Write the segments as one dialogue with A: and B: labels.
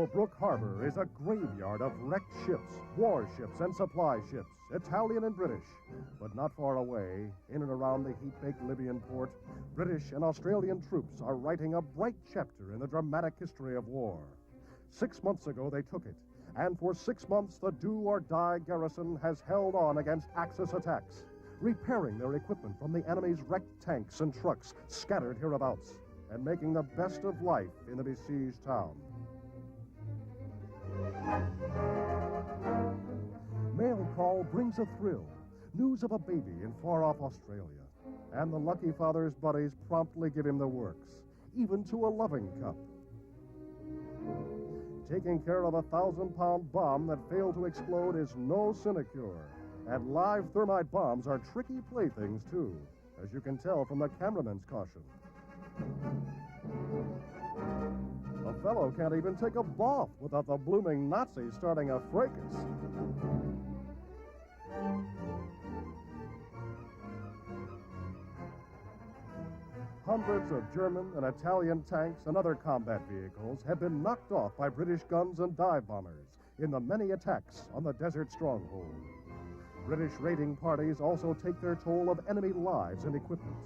A: Tobruk Harbor is a graveyard of wrecked ships, warships, and supply ships, Italian and British. But not far away, in and around the heat-baked Libyan port, British and Australian troops are writing a bright chapter in the dramatic history of war. 6 months ago, they took it, and for 6 months, the do-or-die garrison has held on against Axis attacks, repairing their equipment from the enemy's wrecked tanks and trucks scattered hereabouts, and making the best of life in the besieged town. Mail call brings a thrill, news of a baby in far-off Australia, and the lucky father's buddies promptly give him the works, even to a loving cup. Taking care of a 1,000-pound bomb that failed to explode is no sinecure, and live thermite bombs are tricky playthings, too, as you can tell from the cameraman's caution. A fellow can't even take a bath without the blooming Nazis starting a fracas. Hundreds of German and Italian tanks and other combat vehicles have been knocked off by British guns and dive bombers in the many attacks on the desert stronghold. British raiding parties also take their toll of enemy lives and equipment.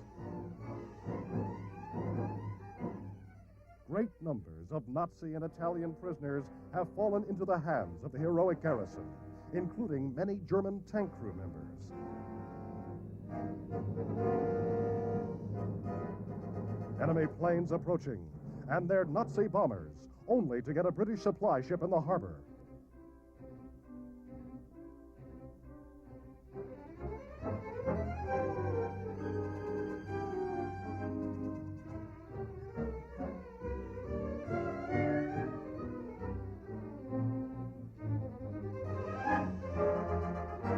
A: Great numbers of Nazi and Italian prisoners have fallen into the hands of the heroic garrison, including many German tank crew members. Enemy planes approaching, and they're Nazi bombers, only to get a British supply ship in the harbor.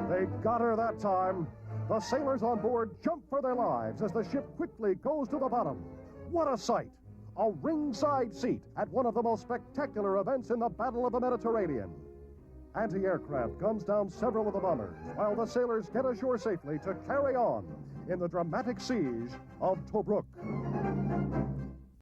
A: They got her that time. The sailors on board jump for their lives as the ship quickly goes to the bottom. What a sight! A ringside seat at one of the most spectacular events in the Battle of the Mediterranean. Anti-aircraft guns down several of the bombers, while the sailors get ashore safely to carry on in the dramatic siege of Tobruk.